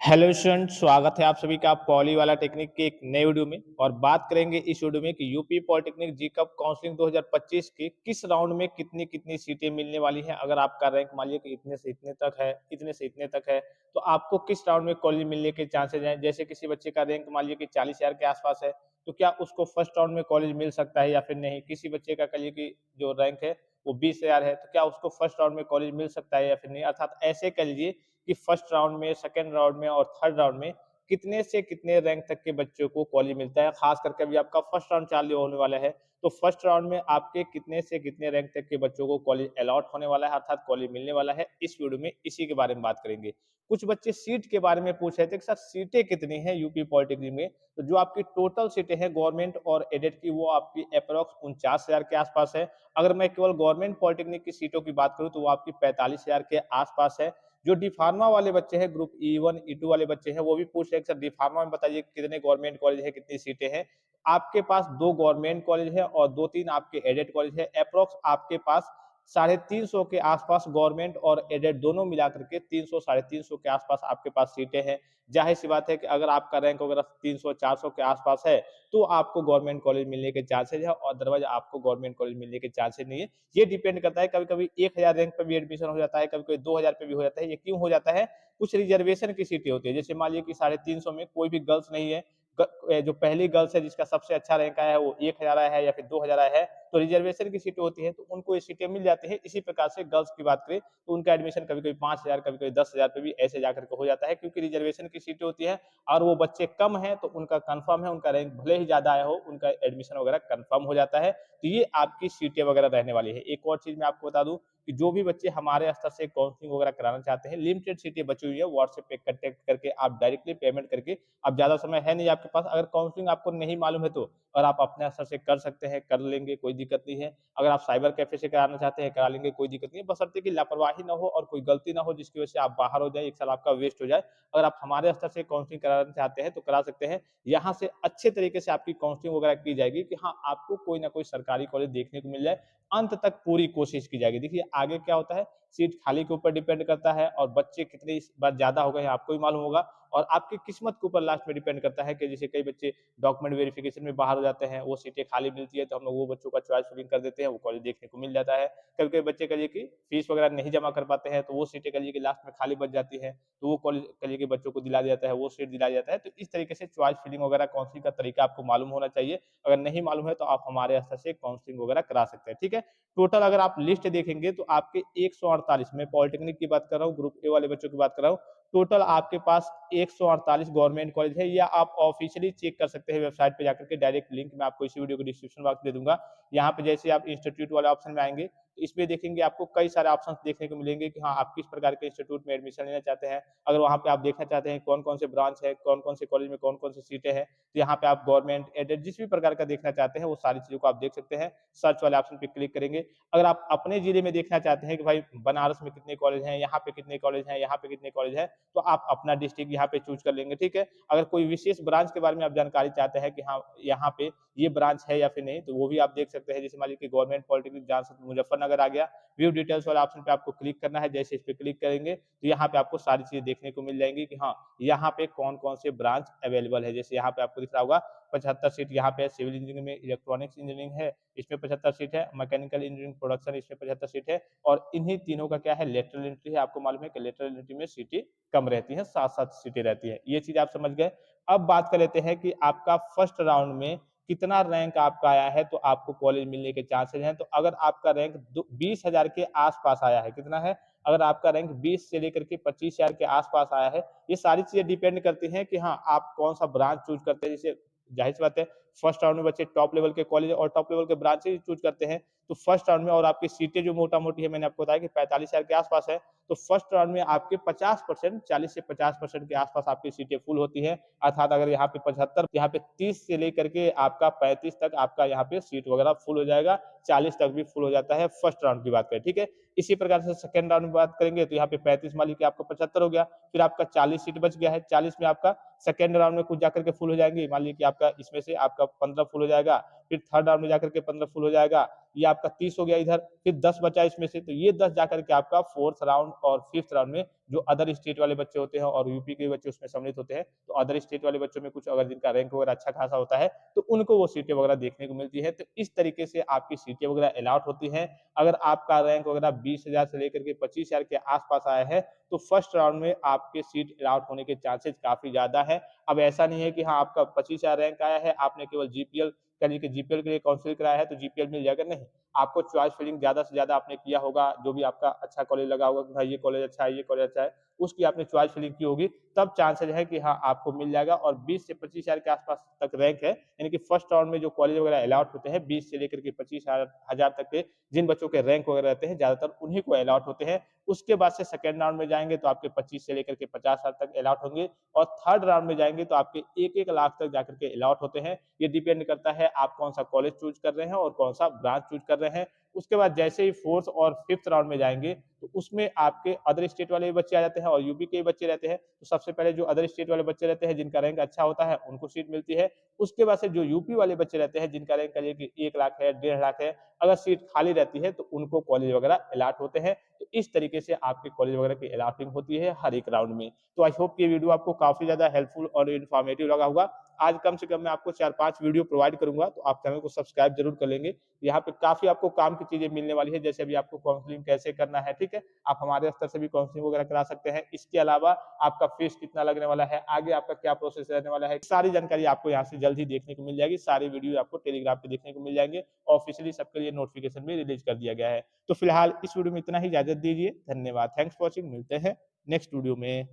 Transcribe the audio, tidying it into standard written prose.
Hello student, स्वागत है आप सभी का पॉली वाला टेक्निक के एक नए वीडियो में। और बात करेंगे इस वीडियो में कि यूपी पॉलिटेक्निक जी कप काउंसलिंग 2025 के किस राउंड में कितनी कितनी सीटें मिलने वाली हैं। अगर आपका रैंक मान लीजिए कि इतने से इतने तक है, इतने से इतने तक है, तो आपको किस राउंड में कॉलेज मिलने के चांसेस हैं। जैसे किसी बच्चे का रैंक मान लीजिए कि 40,000 के आसपास है, तो क्या उसको फर्स्ट राउंड में कॉलेज मिल सकता है या फिर नहीं। किसी बच्चे का कहिए कि जो रैंक है वो 20,000 है, तो क्या उसको फर्स्ट राउंड में कॉलेज मिल सकता है या फिर नहीं। अर्थात ऐसे कह लीजिए कि फर्स्ट राउंड में, सेकंड राउंड में और थर्ड राउंड में कितने से कितने रैंक तक के बच्चों को कॉलेज मिलता है। खास करके अभी आपका फर्स्ट राउंड चालू होने वाला है, तो फर्स्ट राउंड में आपके कितने से कितने रैंक तक के बच्चों को कॉलेज अलॉट होने वाला है, अर्थात कॉलेज मिलने वाला है। इस वीडियो में इसी के बारे में बात करेंगे। कुछ बच्चे सीट के बारे में पूछ रहे थे कि सर सीटें कितनी हैं यूपी पॉलिटेक्निक में। तो जो आपकी टोटल सीटें हैं गवर्नमेंट और एडेड की, वो आपकी अप्रॉक्स 49,000 के आसपास है। अगर मैं केवल गवर्नमेंट पॉलिटेक्निक की सीटों की बात करूं तो वो आपकी 45,000 के आसपास है। जो डी फार्मा वाले बच्चे हैं, ग्रुप E1 E2 वाले बच्चे हैं, वो भी पूछ रहे हैं कि सर डी फार्मा में बताइए कितने गवर्नमेंट कॉलेज है, कितनी सीटें हैं। आपके पास 2 गवर्नमेंट कॉलेज है और 2-3 आपके एडेड कॉलेज है। अप्रॉक्स आपके पास 350 के आसपास गवर्नमेंट और एडेड दोनों मिलाकर के 300 350 के आसपास आपके पास सीटें हैं। जाहिर सी बात है कि अगर आपका रैंक वगैरह 300-400 के आसपास है, तो आपको गवर्नमेंट कॉलेज मिलने के चांसेज है और अदरवाइज आपको गवर्नमेंट कॉलेज मिलने के चांसेज नहीं है। ये डिपेंड करता है, कभी-कभी 1000 रैंक पे भी एडमिशन हो जाता है, कभी-कभी 2000 पे भी हो जाता है। ये क्यों हो जाता है? कुछ रिजर्वेशन की सीटें होती है। जैसे मान लीजिए कि 350 में कोई भी गर्ल्स नहीं है, जो पहली गर्ल्स है जिसका सबसे अच्छा रैंक आया है वो 1000 आया है या फिर 2000 आया है, तो रिजर्वेशन की सीटें होती हैं, तो उनको ये सीटें मिल जाती हैं। इसी प्रकार से गर्ल्स की बात करें तो उनका एडमिशन कभी-कभी 5000, कभी-कभी 10,000 पे भी ऐसे जाकर के हो जाता है, क्योंकि रिजर्वेशन की सीटें होती हैं और वो बच्चे कम हैं, तो उनका कन्फर्म है, उनका रैंक भले ही ज़्यादा आया हो, उनका एडमिशन वगैरह कन्फर्म हो जाता है। तो ये आपकी सीटें वगैरह रहने वाली है। एक और चीज़ मैं आपको बता दूँ कि जो भी बच्चे हमारे स्तर से काउंसलिंग वगैरह कराना चाहते हैं, लिमिटेड सीटें बची हुई है, व्हाट्सएप पे कॉन्टैक्ट करके आप डायरेक्टली पेमेंट करके, अब ज़्यादा समय है नहीं आपके पास, अगर काउंसलिंग आपको नहीं मालूम है तो, और आप अपने स्तर से कर सकते हैं, कर लेंगे, कोई दिक्कत नहीं है। अगर आप साइबर कैफ़े से कराना चाहते हैं, करा लेंगे, कोई दिक्कत नहीं है, बशर्ते कि लापरवाही ना हो और कोई गलती ना हो जिसकी वजह से आप बाहर हो जाएँ, 1 साल आपका वेस्ट हो जाए। अगर आप हमारे स्तर से काउंसलिंग कराना चाहते हैं, तो करा सकते हैं। यहाँ से अच्छे तरीके से आपकी काउंसलिंग वगैरह की जाएगी कि हाँ, आपको कोई ना कोई सरकारी कॉलेज देखने को मिल जाए। अंत तक पूरी कोशिश की जाएगी। देखिए आगे क्या होता है, सीट खाली के ऊपर डिपेंड करता है और बच्चे कितने इस बार ज़्यादा हो गए हैं आपको भी मालूम होगा, और आपकी किस्मत के ऊपर लास्ट में डिपेंड करता है कि जैसे कई बच्चे डॉक्यूमेंट वेरिफिकेशन में बाहर हो जाते हैं, वो सीटें खाली मिलती है, तो हम लोग वो बच्चों का चॉइस फिलिंग कर देते हैं, वो कॉलेज देखने को मिल जाता है। कभी-कभी बच्चे कहिए कि फीस वगैरह नहीं जमा कर पाते हैं, तो वो सीटें कहिए कि लास्ट में खाली बच जाती हैं, तो वो कॉलेज कहिए कि बच्चों को दिला दिया जाता है, वो सीट दिलाया जाता है। तो इस तरीके से चॉइस फिलिंग वगैरह काउंसलिंग का तरीका आपको मालूम होना चाहिए। अगर नहीं मालूम है तो आप हमारे स्तर से काउंसलिंग वगैरह करा सकते हैं, ठीक है? टोटल अगर आप लिस्ट देखेंगे तो आपके 148, मैं पॉलिटेक्निक की बात कर रहा हूँ, ग्रुप ए वाले बच्चों की बात कर रहा हूँ, टोटल आपके पास 148 गवर्नमेंट कॉलेज है, या आप ऑफिशियली चेक कर सकते हैं वेबसाइट पे जाकर के। डायरेक्ट लिंक मैं आपको इसी वीडियो के डिस्क्रिप्शन बॉक्स में दे दूंगा। यहाँ पे जैसे आप इंस्टीट्यूट वाले ऑप्शन में आएंगे, तो इसमें देखेंगे आपको कई सारे ऑप्शंस देखने को मिलेंगे कि हाँ, आप किस प्रकार के इंस्टीट्यूट में एडमिशन लेना चाहते हैं। अगर वहाँ पे आप देखना चाहते हैं कौन कौन से ब्रांच है, कौन कौन से कॉलेज में कौन कौन सी सीटें हैं, तो यहाँ पे आप गवर्नमेंट एडेड जिस भी प्रकार का देखना चाहते हैं वो सारी चीज़ों को आप देख सकते हैं। सर्च वाले ऑप्शन पे क्लिक करेंगे। अगर आप अपने जिले में देखना चाहते हैं कि भाई बनारस में कितने कॉलेज हैं, यहाँ पे कितने कॉलेज हैं, यहाँ पे कितने कॉलेज हैं, तो आप अपना डिस्ट्रिक्ट यहाँ पे चूज़ कर लेंगे, ठीक है? अगर कोई विशेष ब्रांच के बारे में आप जानकारी चाहते हैं कि हाँ, यहाँ पे ये ब्रांच है या फिर नहीं, तो वो भी आप देख सकते हैं। जैसे मान लीजिए कि गवर्नमेंट पॉलिटेक्निक जहाँ मुज़फ्फरनगर आ गया, व्यू डिटेल्स वाले ऑप्शन पे आपको क्लिक करना है। जैसे इस पे क्लिक करेंगे, तो यहाँ पे आपको सारी चीज़ें देखने को मिल जाएँगी कि हाँ, यहाँ पे कौन-कौन से ब्रांच अवेलेबल है। जैसे यहाँ पे आपको दिख रहा होगा 75 सीट यहाँ पे है, सिविल इंजीनियरिंग में इलेक्ट्रॉनिक्स इंजीनियरिंग है, इसमें 75 सीट है, मैकेनिकल इंजीनियरिंग प्रोडक्शन इसमें 75 सीट है, और इन्हीं तीनों का क्या है, लेटरल एंट्री है। आपको मालूम है कि लेटरल एंट्री में सीटें कम रहती हैं, 7-7 सीटें रहती हैं। ये चीज़ आप समझ गए। अब बात कर लेते हैं कि आपका फर्स्ट राउंड में कितना रैंक आपका आया है, तो आपको कॉलेज मिलने के चांसेस हैं। तो अगर आपका रैंक 20,000 के आस-पास आया है, कितना है? अगर आपका रैंक 20 से लेकर के 25,000 के आस-पास आया है, ये सारी चीज़ें डिपेंड करती हैं कि हाँ, आप कौन-सा ब्रांच चूज़ करते हैं। जैसे ज़ाहिर-सी बात है, फर्स्ट राउंड में बच्चे टॉप लेवल के कॉलेज और टॉप लेवल के ब्रांचेज़ चूज़ करते हैं। तो फर्स्ट राउंड में, और आपकी सीटें जो मोटा-मोटी है, मैंने आपको बताया कि 45,000 के आस-पास है, तो फर्स्ट राउंड में आपके 50%, 40 से 50% के आस-पास आपकी सीटें फुल होती हैं। अर्थात अगर यहाँ पे 75, यहाँ पे 30 से लेकर के आपका 35 तक आपका यहाँ पे सीट वगैरह फुल हो जाएगा, 40 तक भी फुल हो जाता है, फर्स्ट राउंड की बात करें, ठीक है? इसी प्रकार से सेकंड राउंड में बात करेंगे, तो यहाँ पे 35 मान लीजिए कि आपका 75 हो गया, फिर आपका 40 सीट बच गया है, 40 में आपका सेकंड राउंड में कुछ जाकर के फुल हो जाएँगे, मान लीजिए कि आपका इसमें से आपका 15 फुल हो जाएगा, फिर थर्ड राउंड में जाकर के 15 फुल हो जाएगा, ये आपका 30 हो गया इधर, फिर 10 बचा इसमें से, तो ये 10 जाकर के आपका फोर्थ राउंड और फिफ्थ राउंड में जो अदर स्टेट वाले बच्चे होते हैं और यूपी के बच्चे उसमें सम्मिलित होते हैं, तो अदर स्टेट वाले बच्चों में कुछ अगर जिनका रैंक वगैरह अच्छा खासा होता है, तो उनको वो सीटें वगैरह देखने को मिलती है। तो इस तरीके से आपकी सीटें वगैरह अलॉट होती हैं। अगर आपका रैंक वगैरह 20,000 से लेकर के 25,000 के आस-पास आया है, तो फर्स्ट राउंड में आपके सीट अलॉट होने के चांसेस काफ़ी ज़्यादा है। अब ऐसा नहीं है कि हाँ, आपका 25,000 रैंक आया है, आपने केवल जीपीएल यानी कि जीपीएल के लिए काउंसलिंग कराया है, तो जीपीएल मिल जाएगा, नहीं। आपको चॉइस फिलिंग ज़्यादा से ज़्यादा आपने किया होगा, जो भी आपका अच्छा कॉलेज लगा होगा कि भाई ये कॉलेज अच्छा है, ये कॉलेज अच्छा है, उसकी आपने चॉइस फिलिंग की होगी, तब चांसेस है कि हाँ, आपको मिल जाएगा और 20 से 25,000 के आस-पास तक रैंक है, यानी कि फर्स्ट राउंड में जो कॉलेज वगैरह अलॉट होते हैं, 20 से लेकर के 25,000 तक के जिन बच्चों के रैंक वगैरह रहते हैं, ज़्यादातर उन्हीं को अलॉट होते हैं। उसके बाद से सेकंड राउंड में जाएँगे तो आपके 25 से लेकर के 50,000 तक अलॉट होंगे और थर्ड राउंड में जाएँगे तो आपके 1-1 लाख तक जाकर के अलॉट होते हैं। ये डिपेंड करता है आप कौन-सा कॉलेज चूज़ कर रहे हैं और कौन-सा ब्रांच चूज़ कर रहे हैं। उसके बाद जैसे ही फोर्थ और फिफ्थ राउंड में जाएँगे, तो उसमें आपके अदर स्टेट वाले भी बच्चे आ जाते हैं और यूपी के भी बच्चे रहते हैं। तो सबसे पहले जो अदर स्टेट वाले बच्चे रहते हैं, जिनका रैंक अच्छा होता है, उनको सीट मिलती है। उसके बाद से जो यूपी वाले बच्चे रहते हैं, जिनका रैंक करिए कि 1 लाख है, 1.5 लाख है, अगर सीट खाली रहती है, तो उनको कॉलेज वगैरह अलॉट होते हैं। तो इस तरीके से आपके कॉलेज वगैरह की अलॉटिंग होती है हर एक राउंड में। तो आई होप ये वीडियो आपको काफ़ी ज़्यादा हेल्पफुल और इन्फॉर्मेटिव लगा होगा। आज कम से कम मैं आपको 4-5 वीडियो प्रोवाइड करूँगा, तो आप चैनल को सब्सक्राइब ज़रूर कर लेंगे। यहाँ पे काफ़ी आपको काम की चीज़ें मिलने वाली है, जैसे अभी आपको काउंसलिंग कैसे करना है, ठीक है? आप हमारे स्तर से भी काउंसलिंग वगैरह करा सकते हैं। इसके अलावा आपका फीस कितना लगने वाला है, आगे आपका क्या प्रोसेस रहने वाला है, सारी जानकारी आपको यहाँ से जल्द ही देखने को मिल जाएगी। सारी वीडियो आपको टेलीग्राम पे देखने को मिल जाएँगे। ऑफ़िशियली सबके लिए नोटिफ़िकेशन भी रिलीज़ कर दिया गया है। तो फिलहाल इस वीडियो में इतना ही, इजाज़त दीजिए। धन्यवाद। Thanks for watching. मिलते हैं नेक्स्ट वीडियो में।